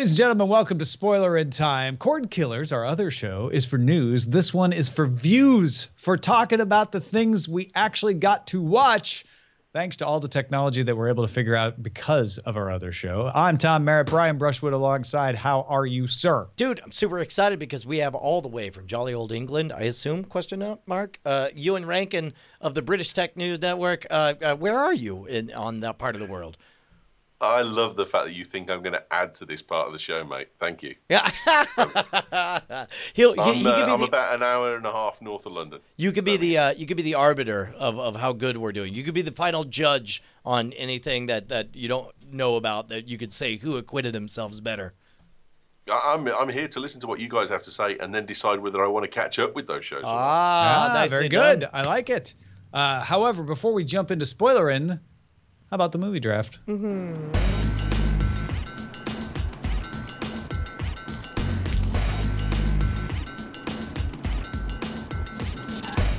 Ladies and gentlemen, welcome to Spoilerin Time. Cordkillers, our other show, is for news. This one is for views, for talking about the things we actually got to watch, thanks to all the technology that we're able to figure out because of our other show. I'm Tom Merritt, Brian Brushwood alongside. How are you, sir? Dude, I'm super excited because we have all the way from jolly old England, I assume, question mark, Ewan Rankin of the British Tech News Network. Where are you on that part of the world? I love the fact that you think I'm going to add to this part of the show, mate. Thank you. Yeah. I'm about an hour and a half north of London. You could be the arbiter of how good we're doing. You could be the final judge on anything that you don't know about, that you could say who acquitted themselves better. I'm here to listen to what you guys have to say and then decide whether I want to catch up with those shows. Very good. I like it. However, before we jump into Spoilerin', how about the movie draft? Mm-hmm.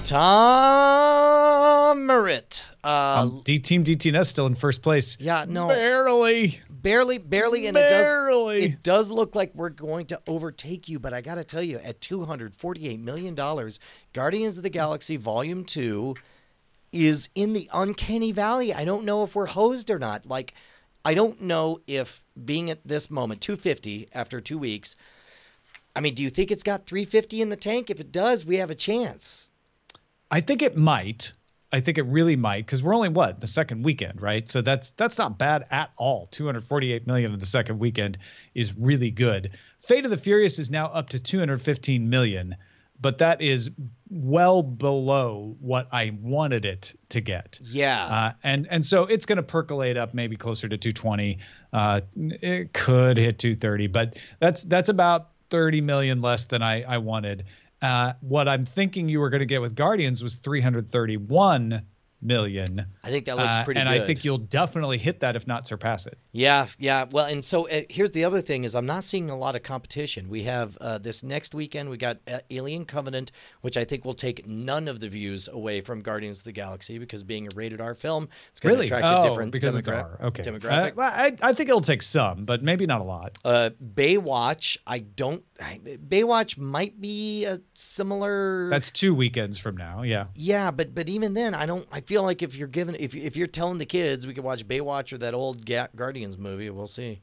Tom Merritt. Team DTNS still in first place. Yeah, no. Barely. And it does look like we're going to overtake you, but I got to tell you, at $248 million, Guardians of the Galaxy Volume 2 is in the uncanny valley. I don't know if we're hosed or not. Like, I don't know if being at this moment, 250 after 2 weeks, I mean, do you think it's got 350 in the tank? If it does, we have a chance. I think it might. I think it really might, because we're only, the second weekend, right? So that's not bad at all. 248 million in the second weekend is really good. Fate of the Furious is now up to 215 million. But that is well below what I wanted it to get. Yeah. And so it's going to percolate up maybe closer to 220. It could hit 230, but that's about 30 million less than I wanted. What I'm thinking you were going to get with Guardians was 331 million. I think that looks pretty good. And I think you'll definitely hit that, if not surpass it. Yeah. Well, and so here's the other thing is I'm not seeing a lot of competition. We have this next weekend, we got Alien Covenant, which I think will take none of the views away from Guardians of the Galaxy, because being a rated R film, it's going to attract a different demographic. I think it'll take some, but maybe not a lot. Baywatch, Baywatch might be a similar. That's 2 weekends from now. Yeah. Yeah, but even then, I feel like if you're telling the kids we could watch Baywatch or that old Guardians movie, we'll see.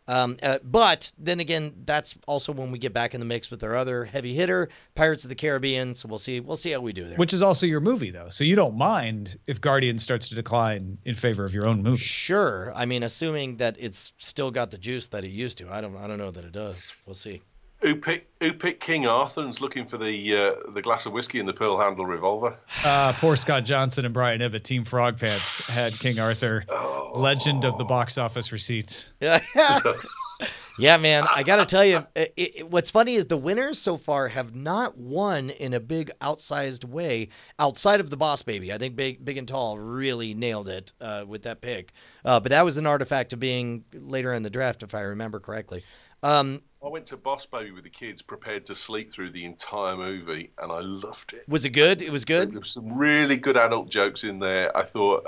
But then again, that's also when we get back in the mix with our other heavy hitter, Pirates of the Caribbean. So we'll see how we do there. Which is also your movie, though. So you don't mind if Guardians starts to decline in favor of your own movie. Sure. I mean, assuming that it's still got the juice that it used to. I don't know that it does. We'll see. Who picked King Arthur and's looking for the glass of whiskey and the pearl handle revolver? Poor Scott Johnson and Brian Ibbott, Team Frog Pants, had King Arthur, legend of the box office receipts. Yeah, man, I got to tell you, what's funny is the winners so far have not won in a big outsized way outside of the Boss Baby. I think Big and Tall really nailed it with that pick. But that was an artifact of being later in the draft, if I remember correctly. I went to Boss Baby with the kids, prepared to sleep through the entire movie, and I loved it. Was it good? It was good? There were some really good adult jokes in there. I thought,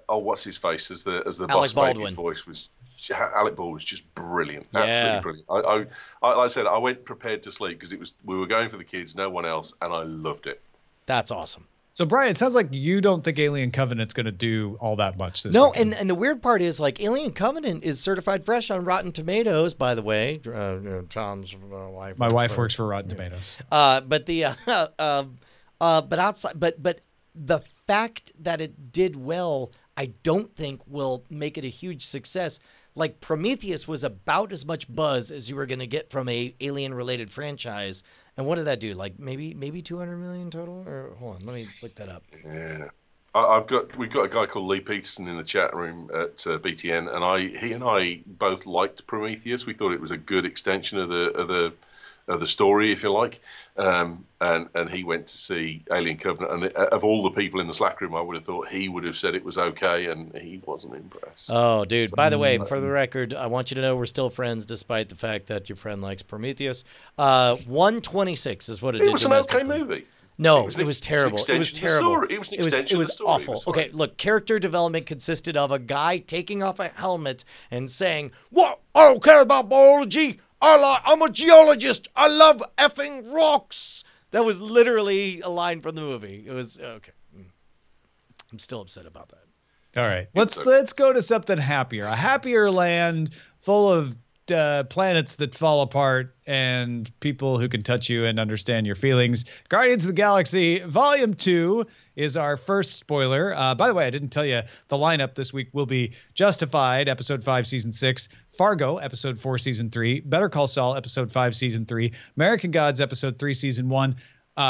what's his face as the Boss Baby's voice was. Alec Baldwin was just brilliant, absolutely brilliant. Like I said, I went prepared to sleep because we were going for the kids, no one else, and I loved it. That's awesome. So, Brian, it sounds like you don't think Alien Covenant's going to do all that much this weekend. And the weird part is, like, Alien Covenant is certified fresh on Rotten Tomatoes, by the way. Tom's wife. My wife works for Rotten Tomatoes. But the fact that it did well, I don't think will make it a huge success. Like, Prometheus was about as much buzz as you were going to get from a alien-related franchise. And what did that do? Like maybe 200 million total? Or hold on, let me look that up. Yeah, we've got a guy called Lee Peterson in the chat room at BTN, and he and I both liked Prometheus. We thought it was a good extension of the story, if you like. And he went to see Alien Covenant, and of all the people in the Slack room, I would have thought he would have said it was okay, and he wasn't impressed. Oh, dude! So, by the way, for the record, I want you to know we're still friends, despite the fact that your friend likes Prometheus. 126 is what it did. It was an okay movie. No, it was terrible. It was terrible. It was an extension it was of the story. awful. Okay, look, character development consisted of a guy taking off a helmet and saying, "What? I don't care about biology. I'm a geologist. I love effing rocks." That was literally a line from the movie. It was okay. I'm still upset about that. All right, let's go to something happier. A happier land full of planets that fall apart and people who can touch you and understand your feelings. Guardians of the Galaxy Volume 2 is our first spoiler. By the way, I didn't tell you the lineup this week will be Justified, Episode 5, Season 6, Fargo, Episode 4, Season 3, Better Call Saul, Episode 5, Season 3, American Gods, Episode 3, Season 1.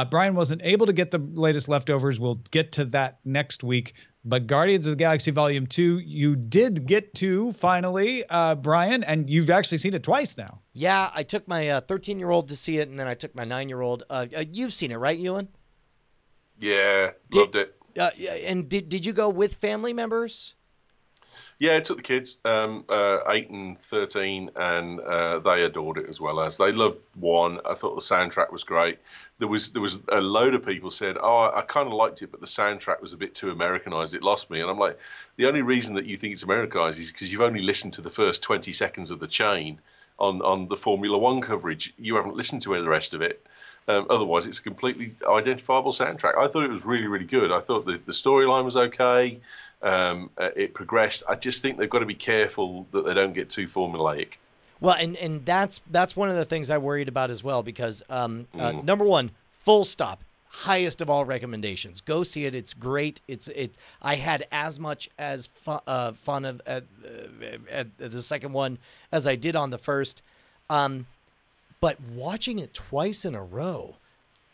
Brian wasn't able to get the latest leftovers. We'll get to that next week. But Guardians of the Galaxy Volume 2, you did get to finally, Brian, and you've actually seen it twice now. Yeah, I took my 13-year-old to see it, and then I took my 9-year-old. You've seen it, right, Ewan? Yeah, loved it. And did you go with family members? Yeah, I took the kids, 8 and 13, and they adored it as well as they loved 1. I thought the soundtrack was great. There was a load of people said, "Oh, I kind of liked it, but the soundtrack was a bit too Americanized. It lost me." And I'm like, the only reason that you think it's Americanized is because you've only listened to the first 20 seconds of the chain on the Formula One coverage. You haven't listened to the rest of it. Otherwise, it's a completely identifiable soundtrack. I thought it was really, really good. I thought the storyline was okay. It progressed. I just think they've got to be careful that they don't get too formulaic. Well, and that's one of the things I worried about as well, because number one, full stop, highest of all recommendations. Go see it. It's great. I had as much as fun at the second one as I did on the first. But watching it twice in a row,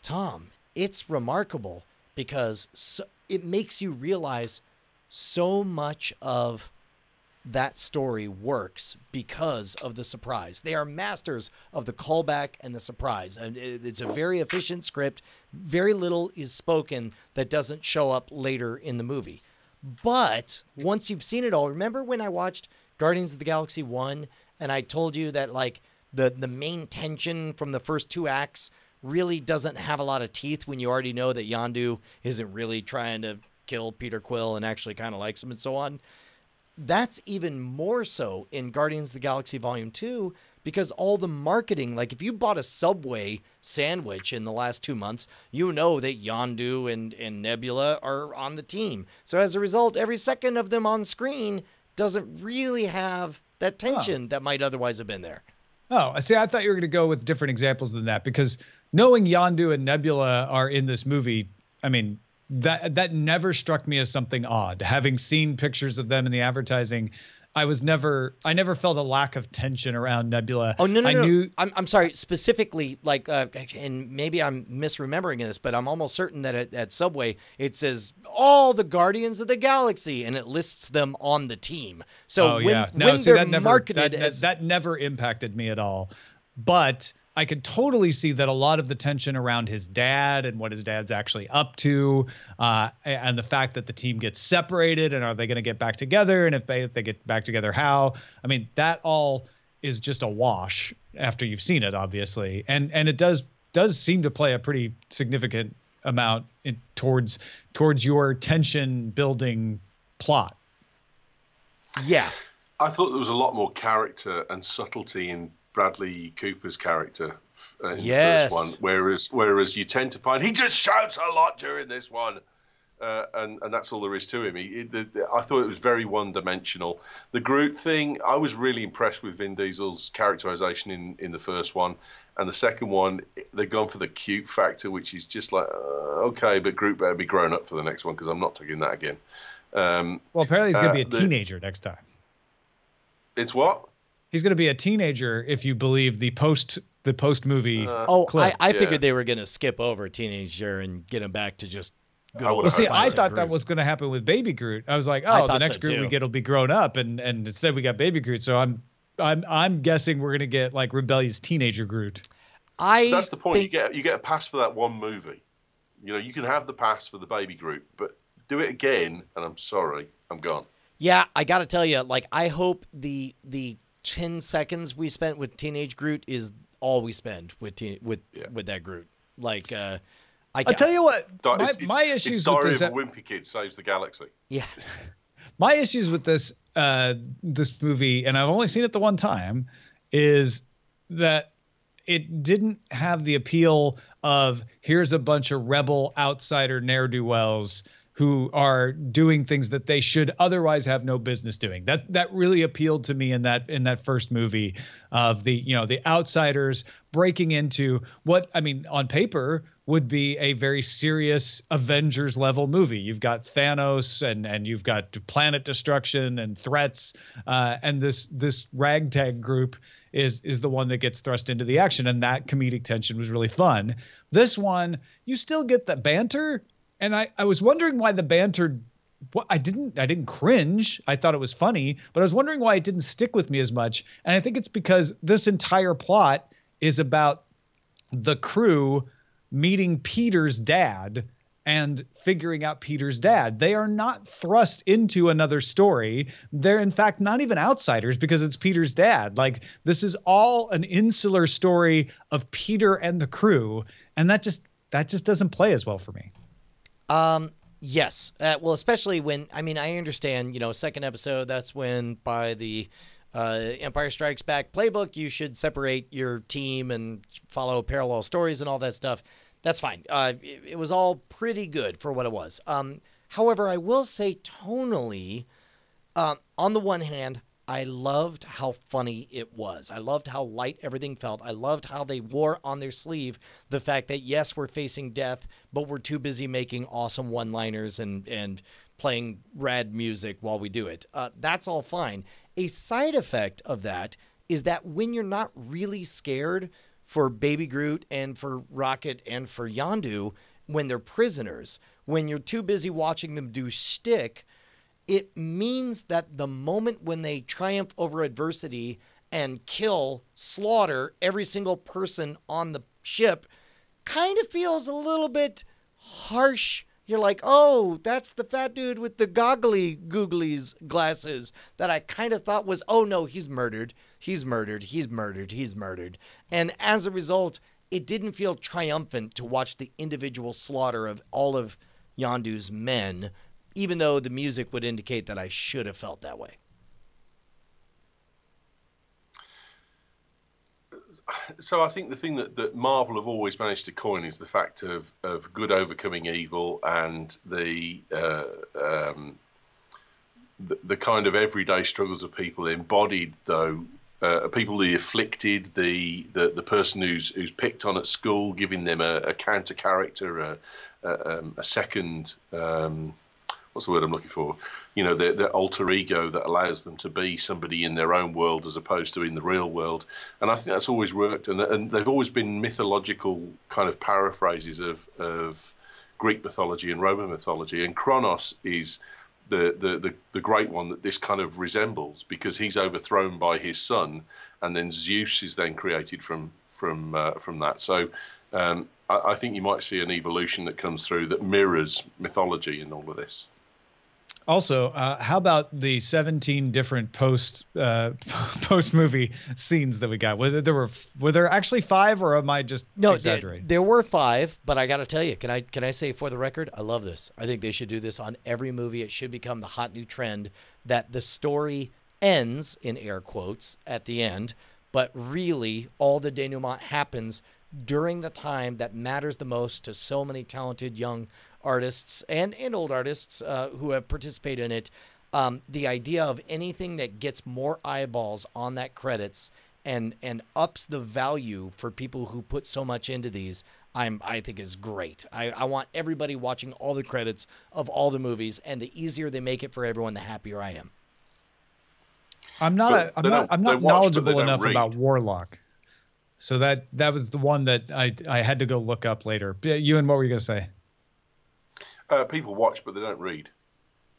Tom, it's remarkable because it makes you realize so much of that story works because of the surprise. They are masters of the callback and the surprise. And it's a very efficient script. Very little is spoken that doesn't show up later in the movie. But once you've seen it all, remember when I watched Guardians of the Galaxy 1 and I told you that like the main tension from the first 2 acts really doesn't have a lot of teeth when you already know that Yondu isn't really trying to kill Peter Quill and actually kind of likes him and so on. That's even more so in Guardians of the Galaxy Volume 2 because all the marketing, like if you bought a Subway sandwich in the last 2 months, you know that Yondu and Nebula are on the team. So as a result, every second of them on screen doesn't really have that tension that might otherwise have been there. Oh, see, I thought you were going to go with different examples than that because knowing Yondu and Nebula are in this movie, I mean, that never struck me as something odd. Having seen pictures of them in the advertising, I never felt a lack of tension around Nebula. Oh, no. I'm sorry. Specifically, like, and maybe I'm misremembering this, but I'm almost certain that at Subway, it says all the Guardians of the Galaxy, and it lists them on the team. So that never impacted me at all. But I could totally see that a lot of the tension around his dad and what his dad's actually up to, and the fact that the team gets separated and are they going to get back together? And if they get back together, how? I mean, that all is just a wash after you've seen it, obviously. And it does seem to play a pretty significant amount towards your tension building plot. Yeah. I thought there was a lot more character and subtlety in Bradley Cooper's character in the first one, whereas you tend to find he just shouts a lot during this one, and that's all there is to him. I thought it was very one-dimensional. The Groot thing, I was really impressed with Vin Diesel's characterization in the first one, and the second one, they've gone for the cute factor, which is just like, okay, but Groot better be grown up for the next one because I'm not taking that again. Well, apparently he's going to be a teenager next time. It's what? He's going to be a teenager if you believe the post movie. Clip. I figured they were going to skip over teenager and get him back to just good old. Well, see, I thought that was going to happen with Baby Groot. I was like, the next Groot we get will be grown up, and instead we got Baby Groot. So I'm guessing we're going to get like rebellious teenager Groot. That's the point. You get a pass for that one movie. You know, you can have the pass for the Baby Groot, but do it again, and I'm sorry, I'm gone. Yeah, I got to tell you, like, I hope the 10 seconds we spent with Teenage Groot is all we spend with that Groot. Like, I'll tell you what, my it's issues with Diary this. of a Wimpy Kid Saves the Galaxy. Yeah. My issues with this this movie, and I've only seen it the one time, is that it didn't have the appeal of here's a bunch of rebel outsider ne'er-do-wells who are doing things that they should otherwise have no business doing. That really appealed to me in that first movie of the outsiders breaking into what, I mean, on paper would be a very serious Avengers level movie. You've got Thanos and you've got planet destruction and threats, and this ragtag group is the one that gets thrust into the action, and that comedic tension was really fun. This one, you still get the banter. And I was wondering why the banter, I didn't cringe. I thought it was funny, but I was wondering why it didn't stick with me as much. And I think it's because this entire plot is about the crew meeting Peter's dad and figuring out Peter's dad. They are not thrust into another story. They're in fact not even outsiders because it's Peter's dad. Like, this is all an insular story of Peter and the crew. And that just doesn't play as well for me. Yes. Well, especially when, I mean, I understand, second episode, that's when by the Empire Strikes Back playbook, you should separate your team and follow parallel stories and all that stuff. That's fine. It was all pretty good for what it was. However, I will say tonally, on the one hand, I loved how funny it was. I loved how light everything felt. I loved how they wore on their sleeve the fact that, yes, we're facing death, but we're too busy making awesome one-liners and playing rad music while we do it. That's all fine. A side effect of that is that when you're not really scared for Baby Groot and for Rocket and for Yondu, when they're prisoners, when you're too busy watching them do shtick, it means that the moment when they triumph over adversity and slaughter every single person on the ship kind of feels a little bit harsh. You're like, oh, that's the fat dude with the googlies glasses that I kind of thought was, oh no, he's murdered. He's murdered. He's murdered. He's murdered. And as a result, it didn't feel triumphant to watch the individual slaughter of all of Yondu's men, even though the music would indicate that I should have felt that way. So I think the thing that Marvel have always managed to coin is the fact of good overcoming evil, and the kind of everyday struggles of people embodied, though, people, the afflicted, the person who's picked on at school, giving them a counter character, a second. What's the word I'm looking for? Their alter ego that allows them to be somebody in their own world as opposed to in the real world. And I think that's always worked. And they've always been mythological kind of paraphrases of Greek mythology and Roman mythology. And Kronos is the great one that this kind of resembles, because he's overthrown by his son, and then Zeus is then created from that. So I think you might see an evolution that comes through that mirrors mythology in all of this. Also, how about the 17 different post movie scenes that we got? Were there actually 5, or am I just exaggerating? There were 5, but I got to tell you, can I say for the record, I love this. I think they should do this on every movie. It should become the hot new trend that the story ends, in air quotes, at the end, but really all the denouement happens during the time that matters the most to so many talented young artists and old artists who have participated in it. The idea of anything that gets more eyeballs on that credits and ups the value for people who put so much into these, I think is great. I want everybody watching all the credits of all the movies, and the easier they make it for everyone, the happier I am. I'm not knowledgeable enough about Warlock. So that was the one that I had to go look up later. Ewan, what were you going to say? People watch, but they don't read.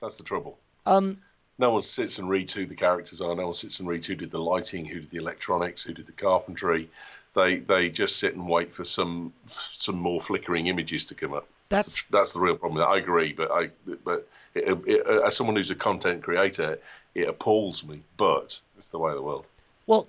That's the trouble. No one sits and reads who the characters are. No one sits and reads who did the lighting, who did the electronics, who did the carpentry. They just sit and wait for some more flickering images to come up. That's the real problem. I agree, but as someone who's a content creator, it appalls me. But it's the way of the world. Well,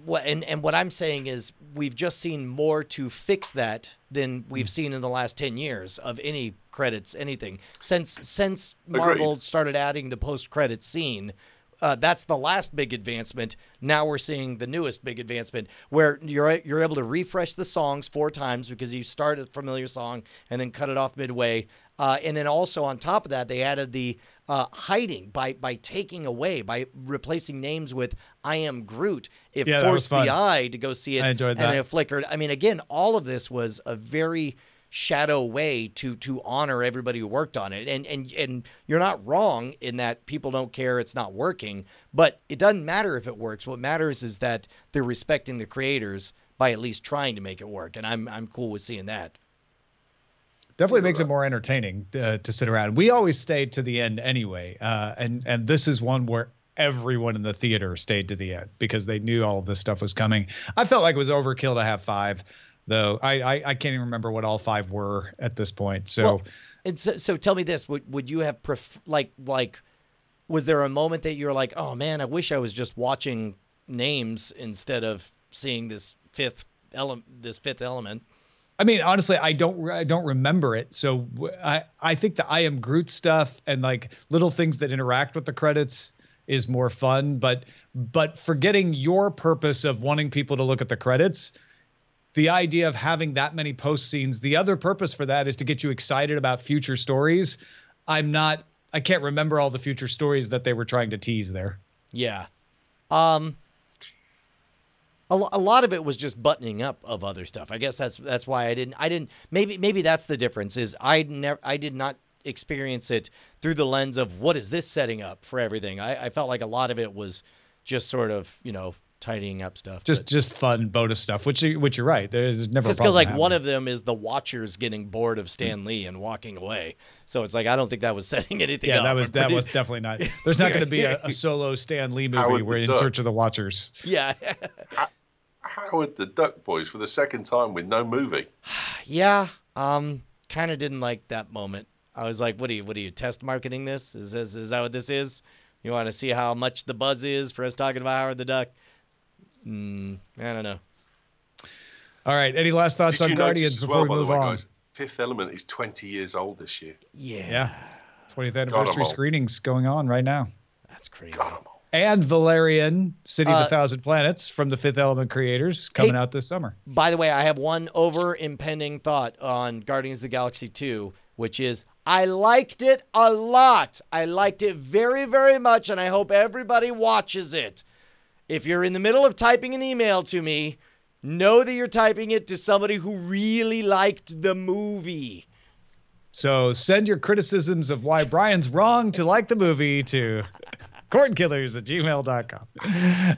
what I'm saying is we've just seen more to fix that than we've seen in the last 10 years of any credits, anything. Since Marvel started adding the post-credits scene, that's the last big advancement. Now we're seeing the newest big advancement where you're able to refresh the songs 4 times because you start a familiar song and then cut it off midway. And then also on top of that, they added the hiding by taking away, by replacing names with "I am Groot." It forced the eye to go see it. I enjoyed that. And it flickered. I mean, again, all of this was a very shadow way to honor everybody who worked on it. And you're not wrong in that people don't care it's not working, but it doesn't matter if it works. What matters is that they're respecting the creators by at least trying to make it work. And I'm cool with seeing that. Definitely makes it more entertaining to sit around. We always stayed to the end anyway. And this is one where everyone in the theater stayed to the end because they knew all of this stuff was coming. I felt like it was overkill to have 5, though. I can't even remember what all 5 were at this point. So, so tell me this: would you have like was there a moment that you were like, oh man, I wish I was just watching names instead of seeing this fifth element? I mean, honestly, I don't remember it. So I think the I Am Groot stuff and like little things that interact with the credits is more fun. But forgetting your purpose of wanting people to look at the credits, the idea of having that many post scenes, the other purpose for that is to get you excited about future stories. I can't remember all the future stories that they were trying to tease there. Yeah. A lot of it was just buttoning up of other stuff. I guess that's why I didn't. Maybe that's the difference. Is I did not experience it through the lens of what is this setting up for everything. I felt like a lot of it was just sort of tidying up stuff. Just fun bonus stuff. Which you're right. There's never just because like one of them is the Watchers getting bored of Stan Lee and walking away. So it's like I don't think that was setting anything up. Yeah, that was definitely not. There's not going to be a solo Stan Lee movie where in search of the Watchers. Yeah. Howard the Duck Boys for the second time with no movie. Yeah, kind of didn't like that moment. I was like, what are you test marketing this? Is that what this is? You want to see how much the buzz is for us talking about Howard the Duck? I don't know. All right, any last thoughts on Guardians before we move on? Guys, Fifth Element is 20 years old this year. Yeah. 20th anniversary screenings going on right now. That's crazy. And Valerian, City of a Thousand Planets from the Fifth Element creators coming out this summer. By the way, I have one impending thought on Guardians of the Galaxy 2, which is I liked it a lot. I liked it very, very much, and I hope everybody watches it. If you're in the middle of typing an email to me, know that you're typing it to somebody who really liked the movie. So send your criticisms of why Brian's wrong to like the movie to Cordkillers@gmail.com.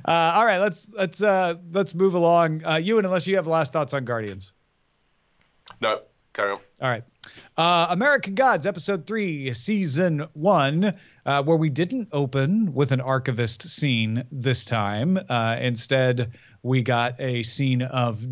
All right, let's move along. Ewan, unless you have last thoughts on Guardians. No, carry on. All right. American Gods, Episode 3, Season 1, where we didn't open with an archivist scene this time. Instead, we got a scene of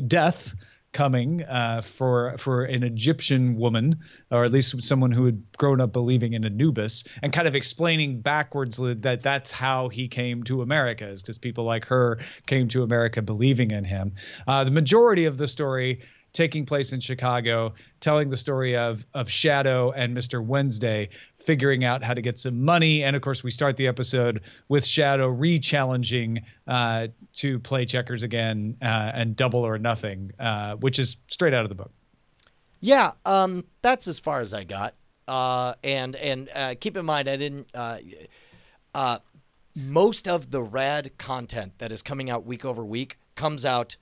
death coming for an Egyptian woman, or at least someone who had grown up believing in Anubis, and kind of explaining backwards that that's how he came to America, is because people like her came to America believing in him. The majority of the story taking place in Chicago, telling the story of Shadow and Mr. Wednesday figuring out how to get some money. And of course, we start the episode with Shadow re-challenging to play checkers again and double or nothing, which is straight out of the book. Yeah, that's as far as I got. And keep in mind, I didn't. Most of the rad content that is coming out week over week comes out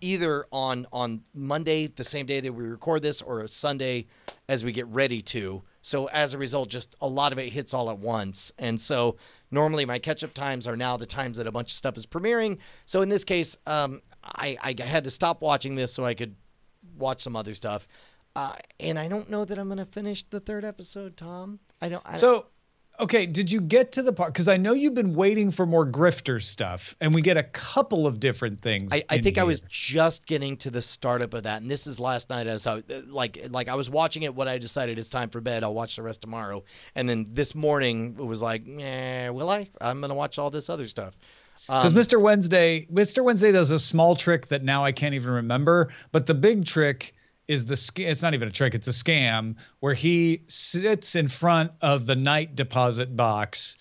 either on Monday, the same day that we record this, or Sunday as we get ready to. So as a result, just a lot of it hits all at once. And so normally my catch-up times are now the times that a bunch of stuff is premiering. So in this case, I had to stop watching this so I could watch some other stuff. And I don't know that I'm going to finish the 3rd episode, Tom. Okay, did you get to the part? Because I know you've been waiting for more grifter stuff, and we get a couple of different things. I think I was just getting to the startup of that, and this is last night as I I was watching it when I decided it's time for bed. I'll watch the rest tomorrow, and then this morning it was like, will I? I'm gonna watch all this other stuff. Because Mr. Wednesday does a small trick that now I can't even remember, but the big trick is it's not even a trick, it's a scam where he sits in front of the night deposit box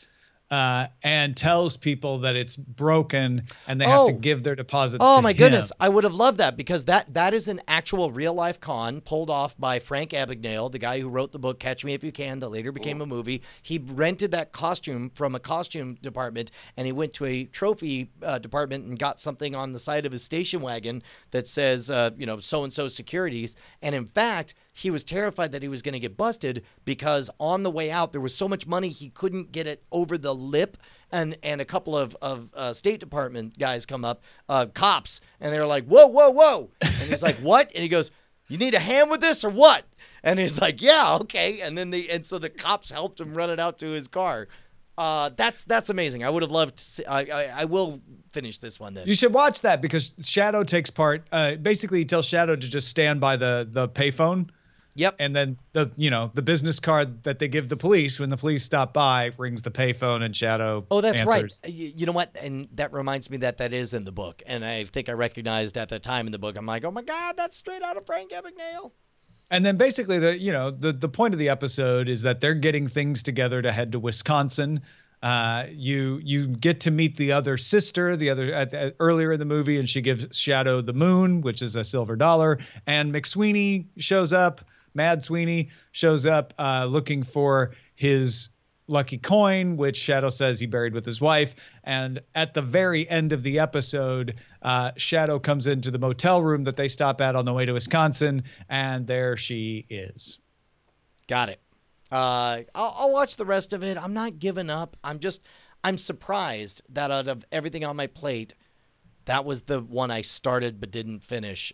and tells people that it's broken and they have to give their deposits to him. Oh my goodness, I would have loved that, because that is an actual real life con pulled off by Frank Abagnale, the guy who wrote the book Catch Me If You Can that later became a movie. He rented that costume from a costume department, and he went to a trophy department and got something on the side of his station wagon that says so-and-so securities. And in fact, he was terrified that he was going to get busted, because on the way out there was so much money he couldn't get it over the lip, and a couple of State Department guys come up, cops, and they're like, whoa, and he's like, what? And he goes, you need a hand with this or what? And he's like, yeah, okay. And so the cops helped him run it out to his car. That's amazing. I would have loved to see, I will finish this one then. You should watch that, because Shadow takes part. Basically, he tells Shadow to just stand by the payphone. Yep. And then the business card that they give the police when the police stop by rings the payphone, and Shadow that's answers. right. You know what? And that reminds me that is in the book. And I think I recognized at the time in the book, I'm like, oh my God, that's straight out of Frank Abagnale. And then basically the point of the episode is that they're getting things together to head to Wisconsin. You get to meet the other sister, earlier in the movie, and she gives Shadow the moon, which is a silver dollar. And McSweeney shows up. Mad Sweeney shows up looking for his lucky coin, which Shadow says he buried with his wife. And at the very end of the episode, Shadow comes into the motel room that they stop at on the way to Wisconsin, and there she is. Got it. I'll watch the rest of it. I'm not giving up. I'm surprised that out of everything on my plate, that was the one I started but didn't finish.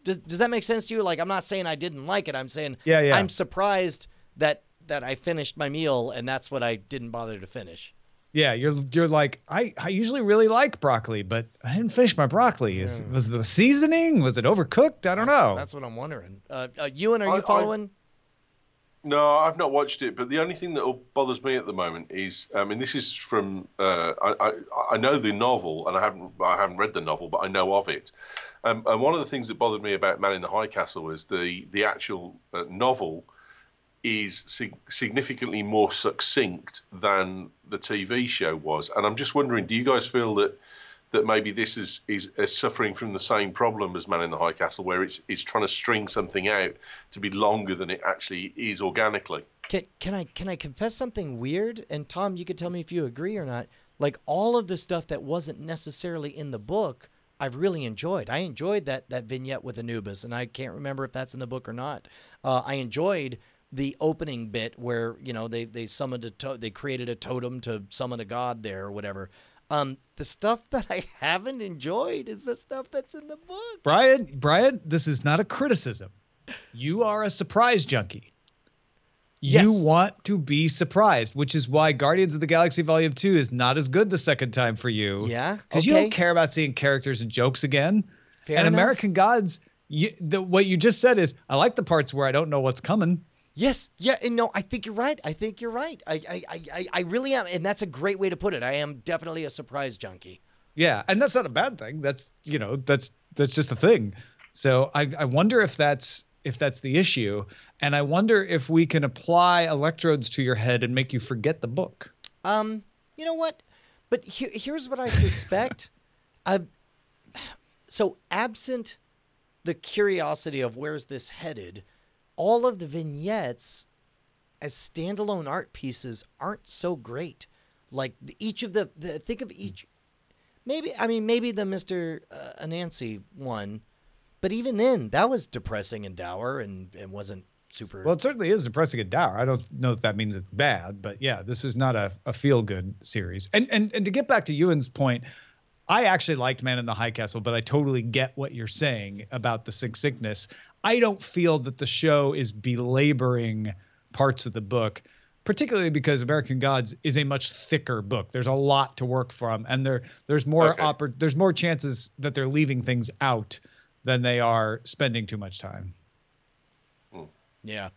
Does that make sense to you? Like, I'm not saying I didn't like it. I'm saying I'm surprised that I finished my meal, and that's what I didn't bother to finish. Yeah, you're like, I usually really like broccoli, but I didn't finish my broccoli. Was it the seasoning? Was it overcooked? I don't know. That's what I'm wondering. Ewan, are you following? No, I've not watched it, but the only thing that bothers me at the moment is, this is from, I know the novel, and I haven't read the novel, but I know of it. And one of the things that bothered me about Man in the High Castle is the actual novel is significantly more succinct than the TV show was. And I'm just wondering, do you guys feel that maybe this is suffering from the same problem as Man in the High Castle, where it's trying to string something out to be longer than it actually is organically? Can I confess something weird? And Tom, you could tell me if you agree or not. Like, all of the stuff that wasn't necessarily in the book, I've really enjoyed. I enjoyed that vignette with Anubis, and I can't remember if that's in the book or not. I enjoyed the opening bit where they summoned they created a totem to summon a god there or whatever. The stuff that I haven't enjoyed is the stuff that's in the book. Brian, this is not a criticism. You are a surprise junkie. Yes. You want to be surprised, which is why Guardians of the Galaxy Volume 2 is not as good the second time for you. Yeah. Because you don't care about seeing characters and jokes again. Fair and enough. American Gods, what you just said is, I like the parts where I don't know what's coming. Yes. Yeah. And no, I think you're right. I really am. And that's a great way to put it. I am definitely a surprise junkie. Yeah. And that's not a bad thing. That's just a thing. So I wonder if that's the issue. And I wonder if we can apply electrodes to your head and make you forget the book. You know what? But here's what I suspect. So absent the curiosity of where's this headed, all of the vignettes as standalone art pieces aren't so great. Like each of the think of each. Maybe the Mr. Anansi one. But even then, that was depressing and dour and wasn't super. Well, it certainly is depressing and dour. I don't know if that means it's bad, but yeah, this is not a feel-good series. And to get back to Ewan's point, I actually liked Man in the High Castle, but I totally get what you're saying about the succinctness. I don't feel that the show is belaboring parts of the book, particularly because American Gods is a much thicker book. There's a lot to work from, and there's more there's more chances that they're leaving things out than they are spending too much time. Yeah.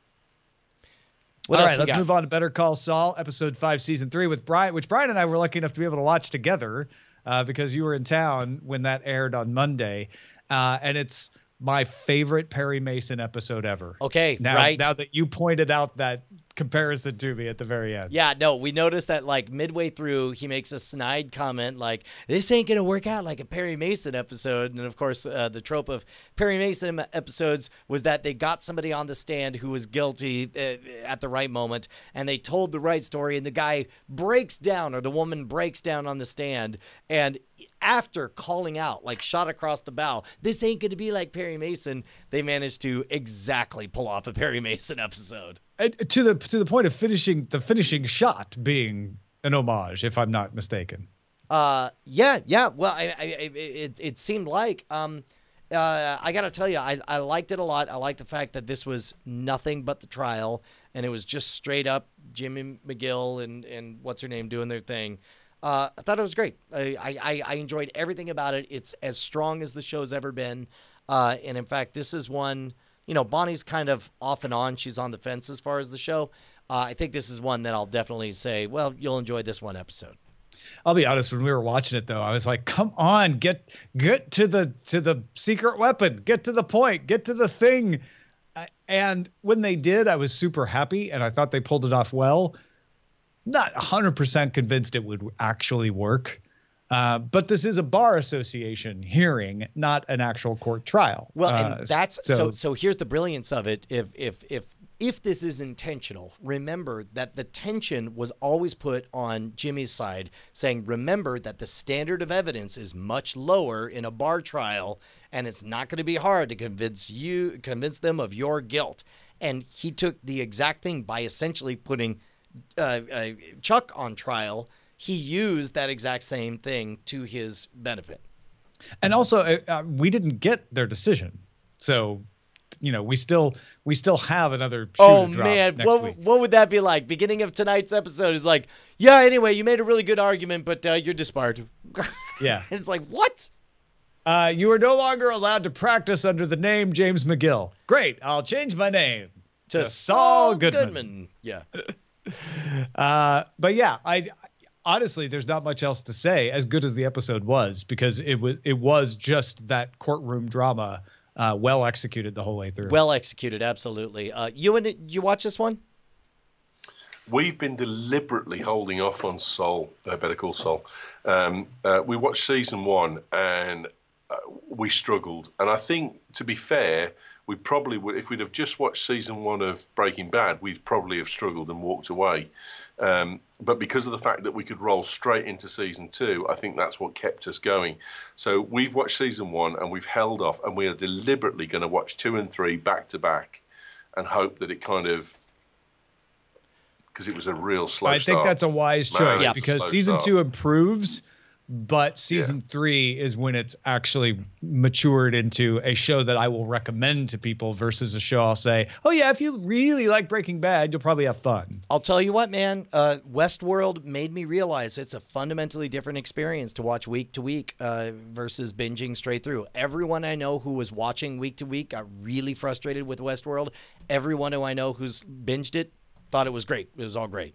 All right, let's move on to Better Call Saul, episode 5, season 3 with Brian, which Brian and I were lucky enough to be able to watch together because you were in town when that aired on Monday. And it's my favorite Perry Mason episode ever. Okay, now, right. Now that you pointed out that comparison to me at the very end. Yeah, no, we noticed that like midway through, he makes a snide comment like, this ain't going to work out like a Perry Mason episode. And of course, the trope of Perry Mason episodes was that they got somebody on the stand who was guilty at the right moment, and they told the right story, and the guy breaks down, or the woman breaks down on the stand, and after calling out, like shot across the bow, this ain't going to be like Perry Mason, they managed to exactly pull off a Perry Mason episode. To the point of the finishing shot being an homage, if I'm not mistaken. Yeah. Well, it seemed like. I got to tell you, I liked it a lot. I like the fact that this was nothing but the trial, and it was just straight up Jimmy McGill and what's her name doing their thing. I thought it was great. I enjoyed everything about it. It's as strong as the show's ever been. And in fact, this is one. You know, Bonnie's kind of off and on. She's on the fence as far as the show. I think this is one that I'll definitely say, well, you'll enjoy this one episode. I'll be honest, when we were watching it, though, I was like, come on, get to the secret weapon. Get to the point. Get to the thing. And when they did, I was super happy, and I thought they pulled it off well. Not 100% convinced it would actually work. But this is a bar association hearing, not an actual court trial. Well, and that's so here's the brilliance of it. If this is intentional, remember that the tension was always put on Jimmy's side, saying, remember that the standard of evidence is much lower in a bar trial, and it's not going to be hard to convince them of your guilt. And he took the exact thing by essentially putting Chuck on trial. He used that exact same thing to his benefit. And also, we didn't get their decision. So, you know, we still have another shoe to drop man, next week. What would that be like? Beginning of tonight's episode is like, yeah, anyway, you made a really good argument, but you're disbarred. Yeah. It's like, what? You are no longer allowed to practice under the name James McGill. Great. I'll change my name to Saul Goodman. Yeah. But yeah, honestly, there's not much else to say, as good as the episode was, because it was just that courtroom drama, well executed the whole way through. Well executed, absolutely. You watch this one? We've been deliberately holding off on Saul, Better Call Saul. We watched season 1 and we struggled. And I think, to be fair, we probably would, if we'd have just watched season 1 of Breaking Bad, we'd probably have struggled and walked away. But because of the fact that we could roll straight into season 2, I think that's what kept us going. So we've watched season 1 and we've held off, and we are deliberately going to watch 2 and 3 back to back and hope that it kind of, because it was a real slow start. I think that's a wise choice because season 2 improves, but season 3 is when it's actually matured into a show that I will recommend to people versus a show I'll say, oh yeah, if you really like Breaking Bad, you'll probably have fun. I'll tell you what, man, Westworld made me realize it's a fundamentally different experience to watch week to week versus binging straight through. Everyone I know who was watching week to week got really frustrated with Westworld. Everyone who I know who's binged it thought it was great. It was all great.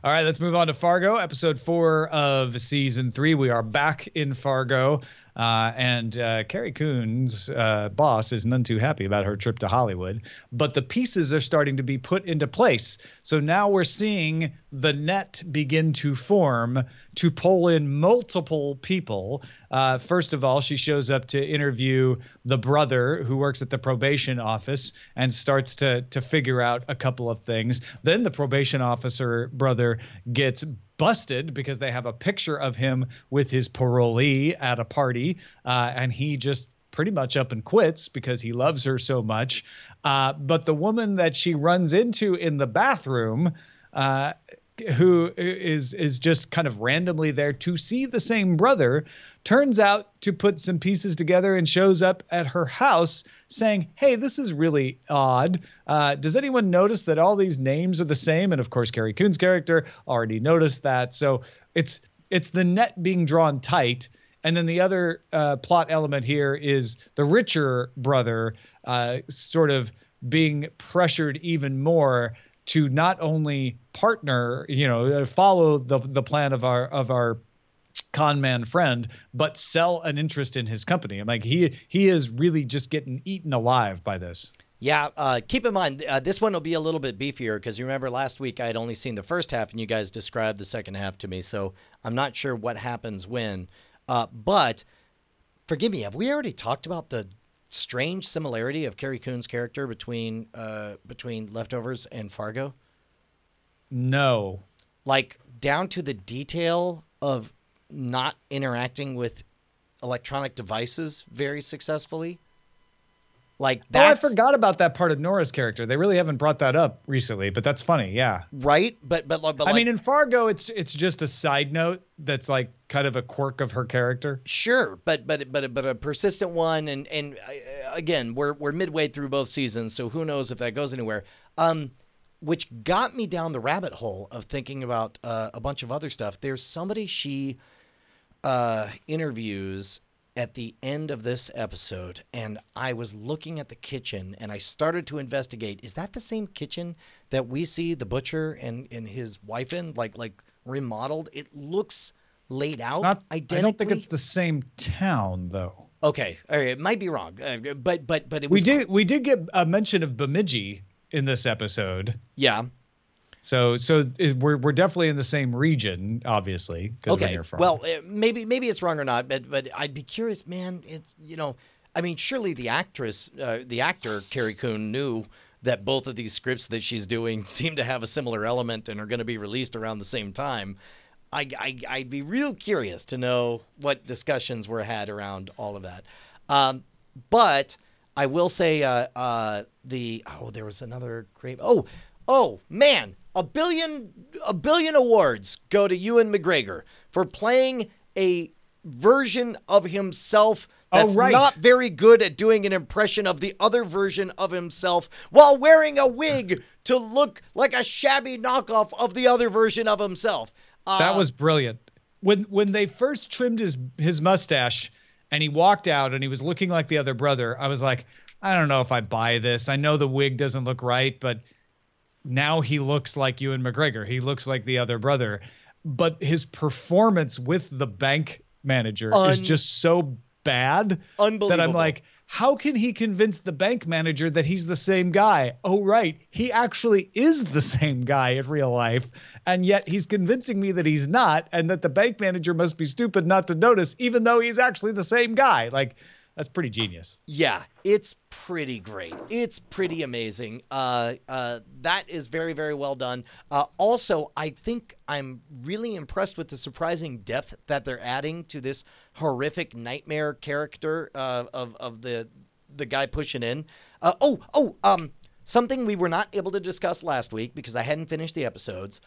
All right, let's move on to Fargo, episode 4 of season 3. We are back in Fargo, and Carrie Coon's boss is none too happy about her trip to Hollywood, but the pieces are starting to be put into place. So now we're seeing the net begin to form to pull in multiple people. First of all, she shows up to interview the brother who works at the probation office and starts to figure out a couple of things. Then the probation officer brother gets busted because they have a picture of him with his parolee at a party, and he just pretty much up and quits because he loves her so much. But the woman that she runs into in the bathroom, who is just kind of randomly there to see the same brother, turns out to put some pieces together and shows up at her house saying, hey, this is really odd. Does anyone notice that all these names are the same? And of course, Carrie Coon's character already noticed that. So it's the net being drawn tight. And then the other plot element here is the richer brother sort of being pressured even more to not only partner, follow the plan of our con man friend, but sell an interest in his company. I'm like, he is really just getting eaten alive by this. Yeah, keep in mind, this one will be a little bit beefier because you remember last week I had only seen the first half and you guys described the second half to me, so I'm not sure what happens when. But forgive me, have we already talked about the strange similarity of Carrie Coon's character between Leftovers and Fargo? No. Like, down to the detail of not interacting with electronic devices very successfully. Like that. I forgot about that part of Nora's character. They really haven't brought that up recently, but that's funny. Yeah. Right. But I mean, in Fargo, it's just a side note that's like kind of a quirk of her character. Sure. But a persistent one. And again, we're midway through both seasons, so who knows if that goes anywhere. Which got me down the rabbit hole of thinking about a bunch of other stuff. There's somebody she interviews at the end of this episode, and I was looking at the kitchen, and I started to investigate. Is that the same kitchen that we see the butcher and his wife in, like remodeled? It looks laid out identically. I don't think it's the same town, though. Okay, all right, it might be wrong, but it was. We did get a mention of Bemidji in this episode. Yeah. So we're definitely in the same region, obviously. Okay. Well, maybe it's wrong or not, but I'd be curious, man. It's I mean, surely the actor Carrie Coon knew that both of these scripts that she's doing seem to have a similar element and are going to be released around the same time. I'd be real curious to know what discussions were had around all of that. But I will say there was another great. Oh man. A billion awards go to Ewan McGregor for playing a version of himself that's not very good at doing an impression of the other version of himself while wearing a wig to look like a shabby knockoff of the other version of himself. That was brilliant. When they first trimmed his mustache and he walked out and he was looking like the other brother, I was like, I don't know if I buy this. I know the wig doesn't look right, but now he looks like Ewan McGregor. He looks like the other brother. But his performance with the bank manager is just so bad that I'm like, how can he convince the bank manager that he's the same guy? Oh, right. He actually is the same guy in real life. And yet he's convincing me that he's not, and that the bank manager must be stupid not to notice, even though he's actually the same guy. Like, that's pretty genius. Yeah, it's pretty great. It's pretty amazing. That is very, very well done. Also, I think I'm really impressed with the surprising depth that they're adding to this horrific nightmare character of the guy pushing in. Something we were not able to discuss last week because I hadn't finished the episodes.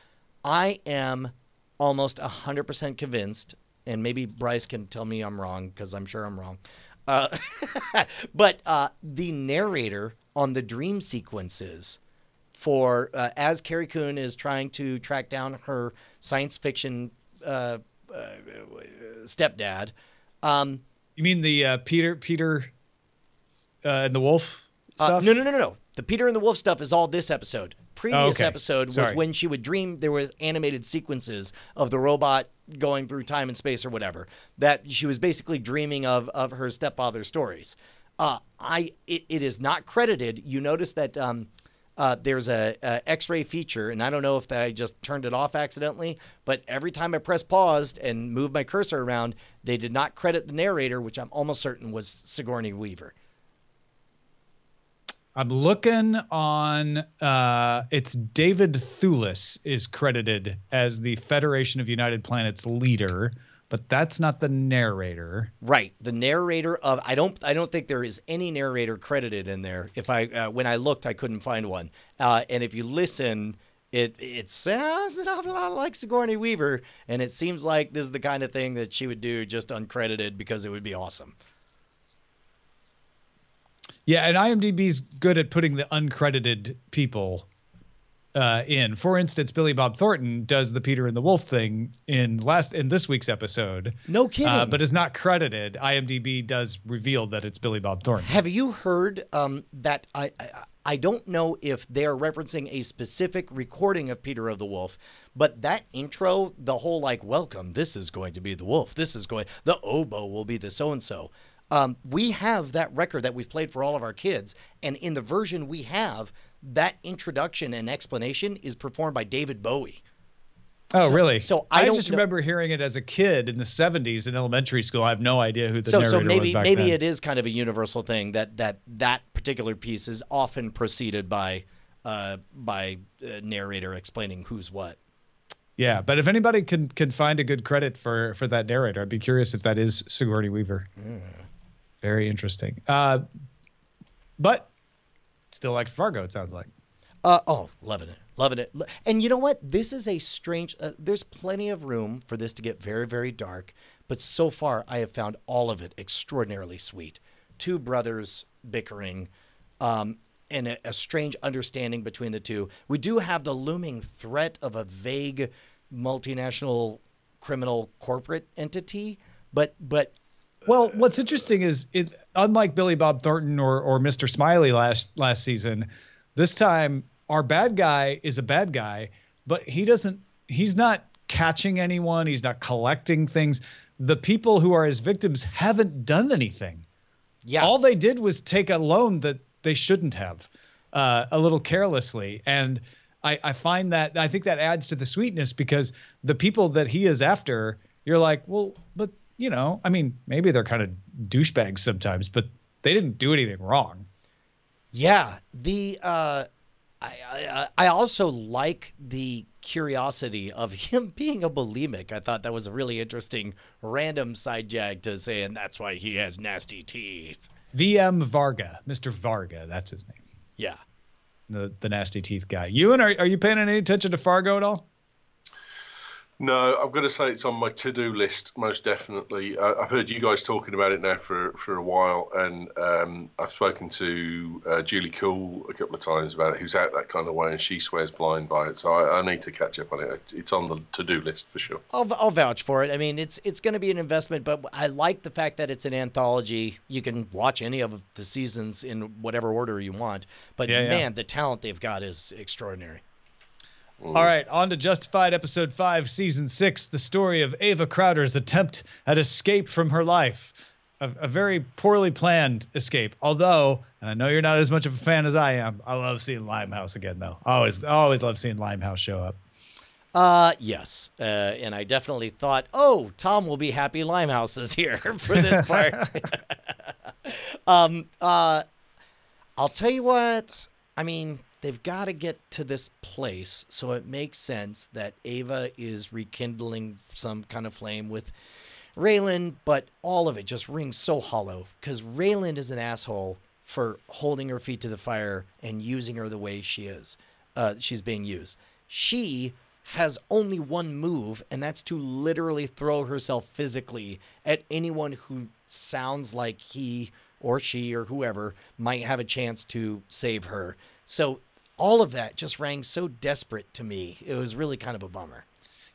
I am almost 100% convinced, and maybe Bryce can tell me I'm wrong because I'm sure I'm wrong. But the narrator on the dream sequences for as Carrie Coon is trying to track down her science fiction stepdad. You mean the Peter and the Wolf stuff? No. The Peter and the Wolf stuff is all this episode. Previous episode was when she would dream. There was animated sequences of the robot going through time and space or whatever, that she was basically dreaming of her stepfather's stories. It is not credited. You notice that there's a X-ray feature, and I don't know if I just turned it off accidentally, but every time I press paused and moved my cursor around, they did not credit the narrator, which I'm almost certain was Sigourney Weaver. I'm looking on, it's David Thewlis is credited as the Federation of United Planets leader, but that's not the narrator. Right. The narrator of, I don't think there is any narrator credited in there. When I looked, I couldn't find one. And if you listen, it sounds an awful lot like Sigourney Weaver, and it seems like this is the kind of thing that she would do just uncredited because it would be awesome. Yeah, and IMDb's good at putting the uncredited people in. For instance, Billy Bob Thornton does the Peter and the Wolf thing in this week's episode. No kidding. But is not credited. IMDb does reveal that it's Billy Bob Thornton. Have you heard that I don't know if they're referencing a specific recording of Peter of the Wolf, but that intro, the whole like, welcome, this is going to be the wolf. The oboe will be the so-and-so. We have that record that we've played for all of our kids. And in the version we have, that introduction and explanation is performed by David Bowie. Oh, really? So I just remember hearing it as a kid in the 70s in elementary school. I have no idea who the narrator was back then. Maybe it is kind of a universal thing that particular piece is often preceded by narrator explaining who's what. Yeah, but if anybody can find a good credit for that narrator, I'd be curious if that is Sigourney Weaver. Very interesting. But still like Fargo, it sounds like. Loving it. And you know what? This is a strange, there's plenty of room for this to get very, very dark. But so far, I have found all of it extraordinarily sweet. Two brothers bickering, and a strange understanding between the two. We do have the looming threat of a vague multinational criminal corporate entity, but well, what's interesting is unlike Billy Bob Thornton or Mr. Smiley last season, this time our bad guy is a bad guy, but he's not catching anyone. He's not collecting things. The people who are his victims haven't done anything. Yeah. All they did was take a loan that they shouldn't have, a little carelessly. And I find that, I think that adds to the sweetness, because the people that he is after, you're like, well, but you know, I mean, maybe they're kind of douchebags sometimes, but they didn't do anything wrong. Yeah. I also like the curiosity of him being a bulimic. I thought that was a really interesting random side jag to say, and that's why he has nasty teeth. VM Varga, Mr. Varga, that's his name. Yeah. The nasty teeth guy. Ewan, are you paying any attention to Fargo at all? No, I'm going to say it's on my to-do list, most definitely. I've heard you guys talking about it now for a while, and I've spoken to Julie Cool a couple of times about it, who's out that kind of way, and she swears blind by it. So I need to catch up on it. It's on the to-do list for sure. I'll vouch for it. I mean, it's going to be an investment, but I like the fact that it's an anthology. You can watch any of the seasons in whatever order you want. But man, the talent they've got is extraordinary. All right, on to Justified Episode 5, Season 6, the story of Ava Crowder's attempt at escape from her life. A very poorly planned escape. Although, and I know you're not as much of a fan as I am, I love seeing Limehouse again, though. I always love seeing Limehouse show up. Yes. And I definitely thought, oh, Tom will be happy Limehouse is here for this part. I'll tell you what, I mean, they've got to get to this place, so it makes sense that Ava is rekindling some kind of flame with Raylan, but all of it just rings so hollow, because Raylan is an asshole for holding her feet to the fire and using her the way she is. She's being used. She has only one move, and that's to literally throw herself physically at anyone who sounds like he or she or whoever might have a chance to save her. So all of that just rang so desperate to me. It was really kind of a bummer.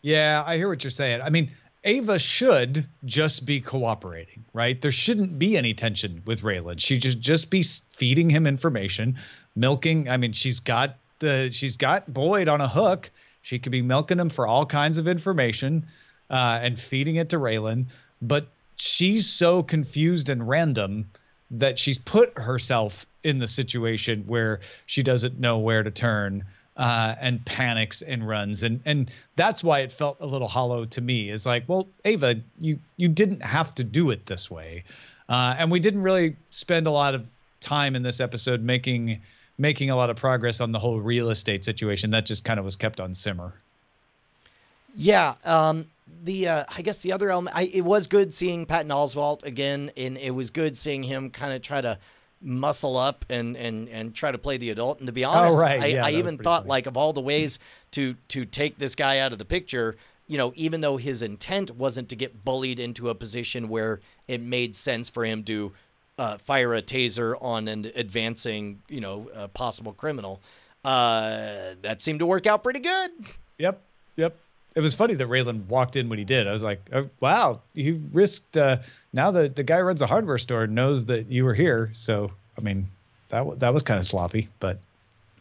Yeah, I hear what you're saying. I mean, Ava should just be cooperating, right? There shouldn't be any tension with Raylan. She should just be feeding him information, milking. I mean, she's got Boyd on a hook. She could be milking him for all kinds of information and feeding it to Raylan. But she's so confused and random that she's put herself in the situation where she doesn't know where to turn and panics and runs. And that's why it felt a little hollow to me. Is like, well, Ava, you didn't have to do it this way. And we didn't really spend a lot of time in this episode making a lot of progress on the whole real estate situation. That just kind of was kept on simmer. Yeah. I guess the other element, it was good seeing Patton Oswalt again, and it was good seeing him kind of try to muscle up and try to play the adult. And to be honest, I even thought funny. Like of all the ways to take this guy out of the picture, you know, even though his intent wasn't to get bullied into a position where it made sense for him to fire a taser on an advancing, you know, possible criminal, that seemed to work out pretty good. Yep. It was funny that Raylan walked in when he did. I was like, oh, wow, you risked. Now the guy who runs a hardware store knows that you were here. So, I mean, that was kind of sloppy, but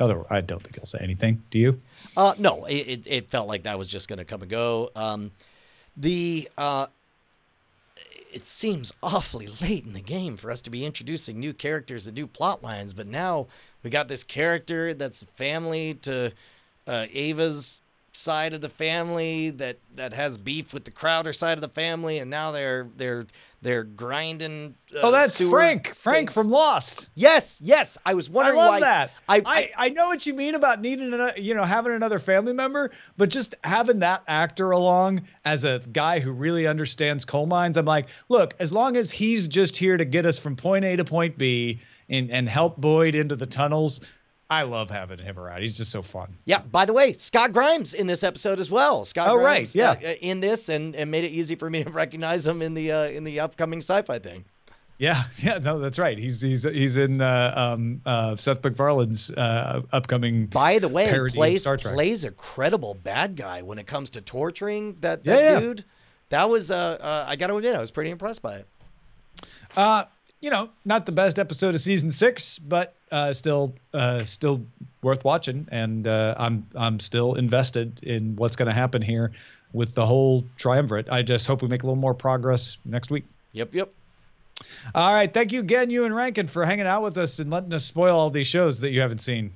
I don't think I'll say anything. Do you? No, it felt like that was just going to come and go. It seems awfully late in the game for us to be introducing new characters and new plot lines, but now we got this character that's family to Ava's side of the family that has beef with the Crowder side of the family, and now they're grinding. That's Frank things. From Lost. Yes. I was wondering why. I love that. I know what you mean about needing having another family member, but just having that actor along as a guy who really understands coal mines. I'm like, look, as long as he's just here to get us from point A to point B and help Boyd into the tunnels, I love having him around. He's just so fun. Yeah. By the way, Scott Grimes in this episode as well. Scott Grimes, right. Yeah. In this, and made it easy for me to recognize him in the upcoming sci-fi thing. Yeah. No, that's right. He's in Seth MacFarlane's upcoming. By the way, plays a credible bad guy when it comes to torturing that dude. That was I got to admit, I was pretty impressed by it. Not the best episode of season 6, but still worth watching, and I'm still invested in what's going to happen here with the whole triumvirate. I just hope we make a little more progress next week. Yep. All right, thank you again, Ewan Rankin, for hanging out with us and letting us spoil all these shows that you haven't seen.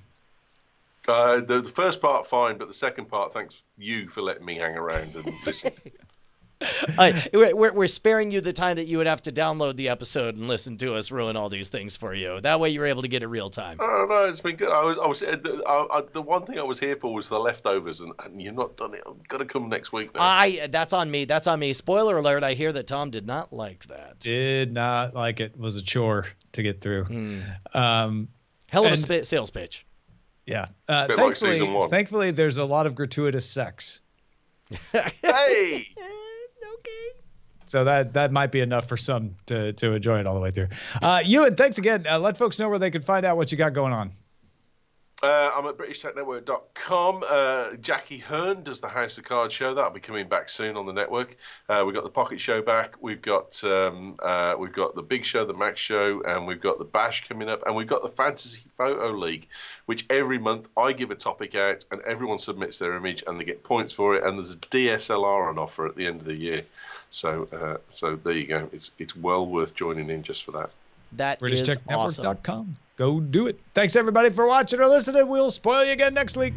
The first part fine, but the second part, thanks you for letting me hang around and listen. We're sparing you the time that you would have to download the episode and listen to us ruin all these things for you. That way you're able to get it real time. Oh no, it's been good. The one thing I was here for was the leftovers, and you've not done it. I've got to come next week now. That's on me. Spoiler alert, I hear that Tom did not like that. Did not like it. Was a chore to get through. Hell of a sales pitch. Yeah. Like season 1. Thankfully, there's a lot of gratuitous sex. Hey! So that might be enough for some to enjoy it all the way through. Ewan, thanks again. Let folks know where they can find out what you got going on. I'm at BritishTechNetwork.com. Jackie Hearn does the House of Cards show. That'll be coming back soon on the network. We've got the Pocket Show back. We've got the Big Show, the Max Show, and we've got the Bash coming up, and we've got the Fantasy Photo League, which every month I give a topic out, and everyone submits their image, and they get points for it. And there's a DSLR on offer at the end of the year. So there you go. It's well worth joining in just for that. That is awesome. BritishTechNetwork.com. Go do it. Thanks everybody for watching or listening. We'll spoil you again next week.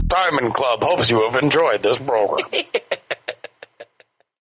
Diamond Club hopes you have enjoyed this program.